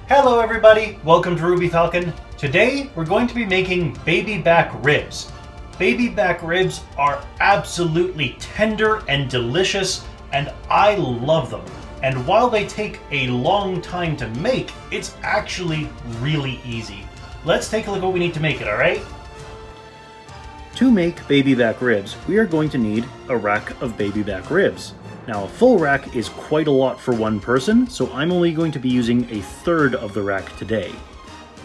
Hello everybody, welcome to Ruby Falcon. Today we're going to be making baby back ribs. Baby back ribs are absolutely tender and delicious, and I love them. And while they take a long time to make, it's actually really easy. Let's take a look at what we need to make it, alright? To make baby back ribs, we are going to need a rack of baby back ribs. Now, a full rack is quite a lot for one person, so I'm only going to be using a third of the rack today.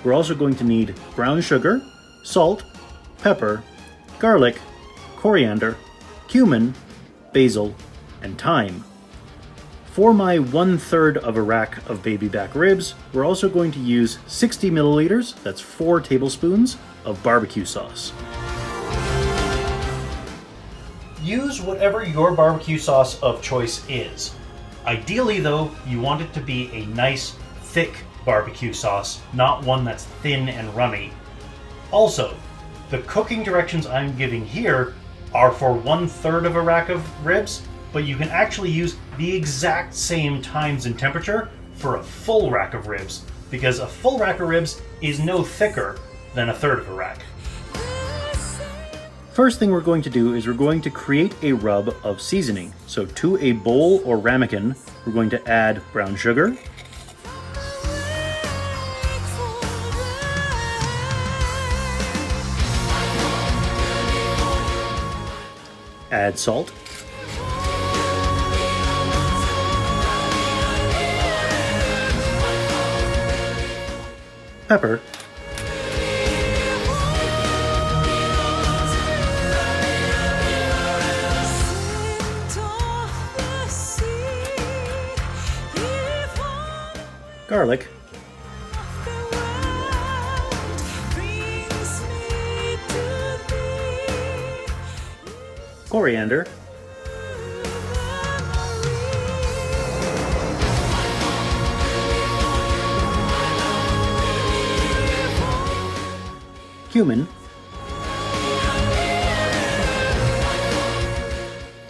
We're also going to need brown sugar, salt, pepper, garlic, coriander, cumin, basil, and thyme. For my 1/3 of a rack of baby back ribs, we're also going to use 60 milliliters, that's 4 tablespoons, of barbecue sauce. Use whatever your barbecue sauce of choice is. Ideally though, you want it to be a nice, thick barbecue sauce, not one that's thin and runny. Also, the cooking directions I'm giving here are for 1/3 of a rack of ribs, but you can actually use the exact same times and temperature for a full rack of ribs, because a full rack of ribs is no thicker than a third of a rack. First thing we're going to do is we're going to create a rub of seasoning. So to a bowl or ramekin, we're going to add brown sugar, add salt, pepper, garlic, coriander, cumin.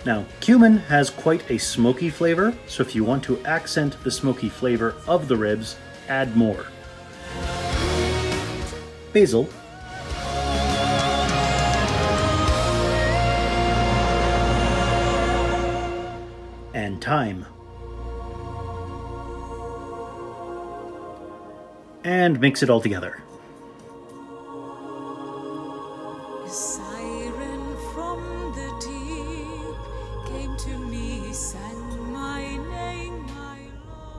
Now, cumin has quite a smoky flavor, so if you want to accent the smoky flavor of the ribs, add more. Basil, and thyme. And mix it all together.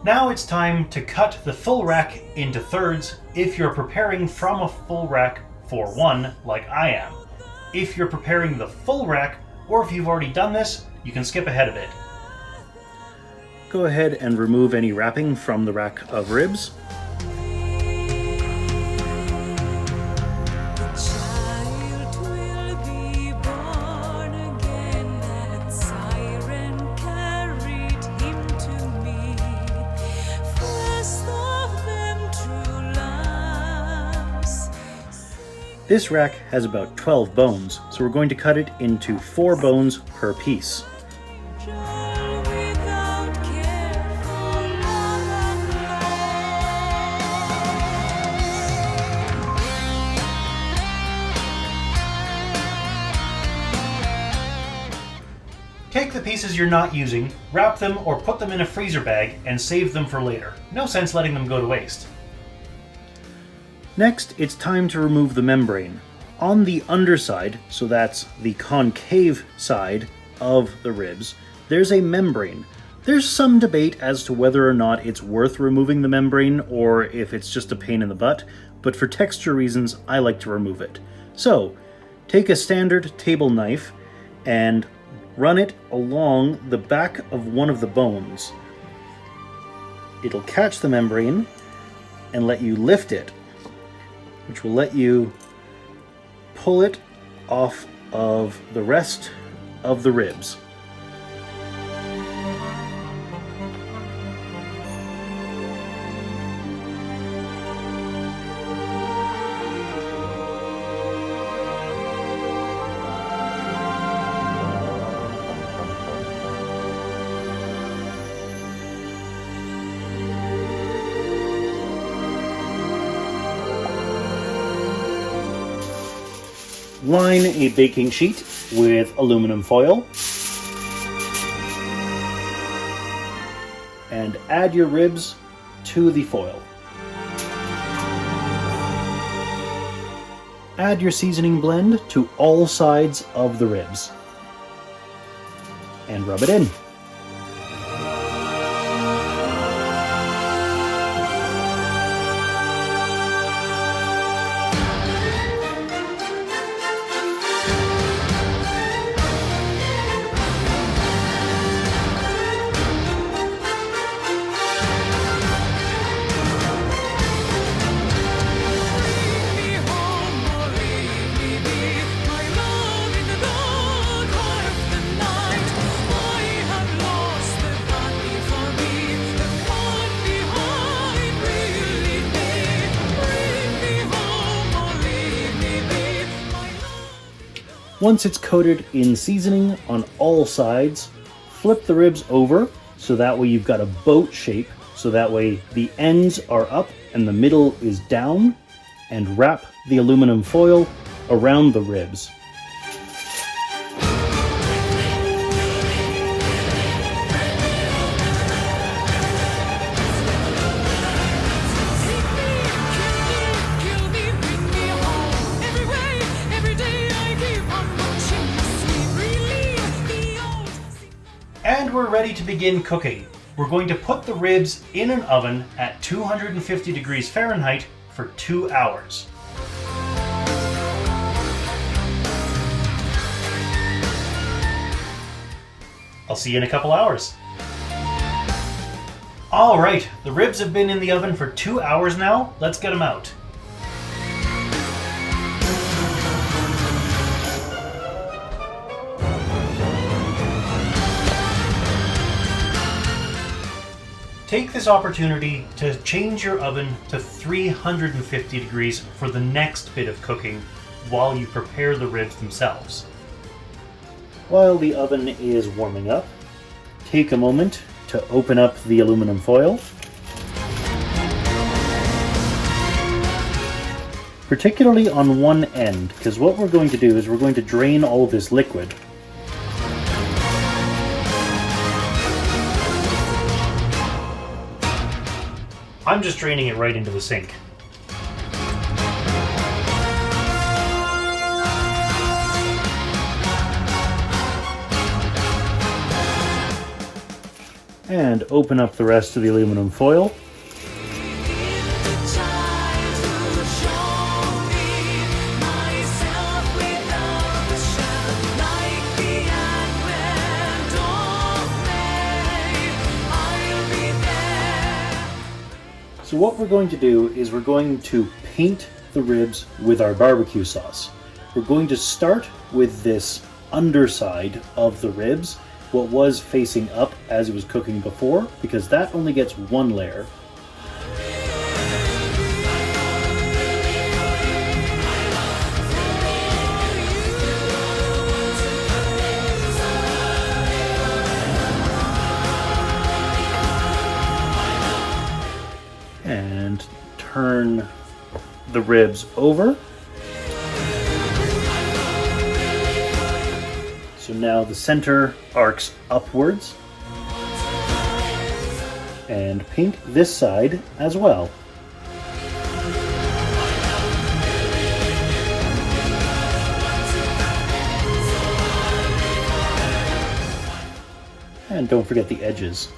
Now it's time to cut the full rack into thirds if you're preparing from a full rack for one, like I am. If you're preparing the full rack, or if you've already done this, you can skip ahead a bit. Go ahead and remove any wrapping from the rack of ribs. This rack has about 12 bones, so we're going to cut it into 4 bones per piece. Take the pieces you're not using, wrap them or put them in a freezer bag and save them for later. No sense letting them go to waste. Next, it's time to remove the membrane. On the underside, so that's the concave side of the ribs, there's a membrane. There's some debate as to whether or not it's worth removing the membrane or if it's just a pain in the butt, but for texture reasons, I like to remove it. So, take a standard table knife and run it along the back of one of the bones. It'll catch the membrane and let you lift it, which will let you pull it off of the rest of the ribs. Line a baking sheet with aluminum foil and add your ribs to the foil. Add your seasoning blend to all sides of the ribs and rub it in. Once it's coated in seasoning on all sides, flip the ribs over so that way you've got a boat shape, so that way the ends are up and the middle is down, and wrap the aluminum foil around the ribs. And we're ready to begin cooking. We're going to put the ribs in an oven at 250 degrees Fahrenheit for 2 hours. I'll see you in a couple hours. All right, the ribs have been in the oven for 2 hours now. Let's get them out. Take this opportunity to change your oven to 350 degrees for the next bit of cooking while you prepare the ribs themselves. While the oven is warming up, take a moment to open up the aluminum foil. Particularly on one end, because what we're going to do is we're going to drain all this liquid. I'm just draining it right into the sink. And open up the rest of the aluminum foil. So what we're going to do is we're going to paint the ribs with our barbecue sauce. We're going to start with this underside of the ribs, what was facing up as it was cooking before, because that only gets one layer. And turn the ribs over. So now the center arcs upwards. And paint this side as well. And don't forget the edges.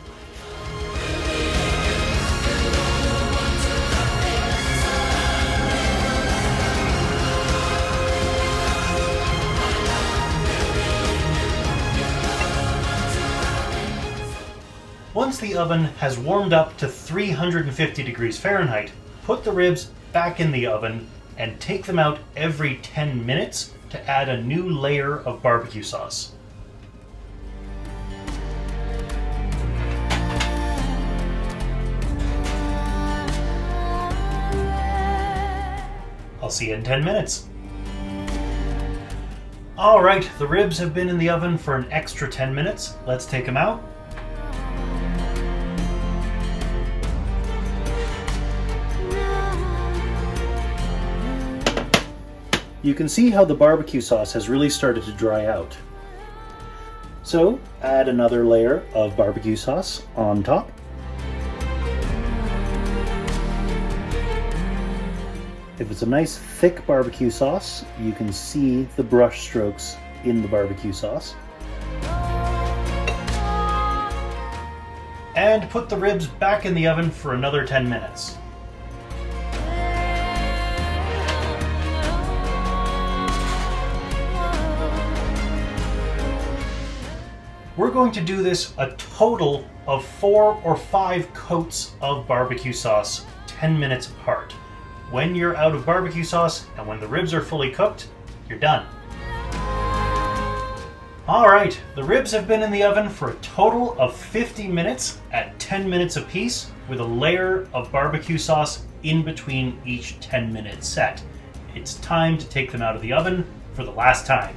Once the oven has warmed up to 350 degrees Fahrenheit, put the ribs back in the oven and take them out every 10 minutes to add a new layer of barbecue sauce. I'll see you in 10 minutes. All right, the ribs have been in the oven for an extra 10 minutes. Let's take them out. you can see how the barbecue sauce has really started to dry out. So add another layer of barbecue sauce on top. If it's a nice thick barbecue sauce, you can see the brush strokes in the barbecue sauce. And put the ribs back in the oven for another 10 minutes. We're going to do this a total of 4 or 5 coats of barbecue sauce, 10 minutes apart. When you're out of barbecue sauce and when the ribs are fully cooked, you're done. Alright, the ribs have been in the oven for a total of 50 minutes at 10 minutes apiece with a layer of barbecue sauce in between each 10-minute set. It's time to take them out of the oven for the last time.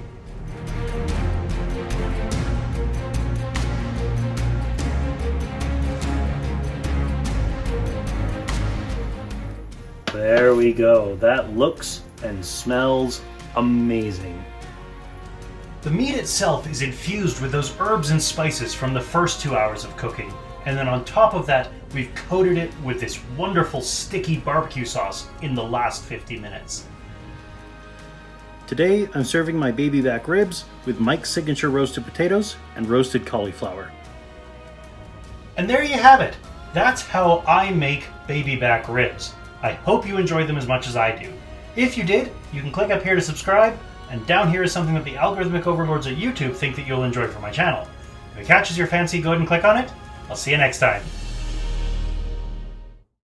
There we go. That looks and smells amazing. The meat itself is infused with those herbs and spices from the first 2 hours of cooking, and then on top of that, we've coated it with this wonderful sticky barbecue sauce in the last 50 minutes. Today, I'm serving my baby back ribs with Mike's signature roasted potatoes and roasted cauliflower. And there you have it. That's how I make baby back ribs. I hope you enjoyed them as much as I do. If you did, you can click up here to subscribe, and down here is something that the algorithmic overlords at YouTube think that you'll enjoy for my channel. If it catches your fancy, go ahead and click on it. I'll see you next time.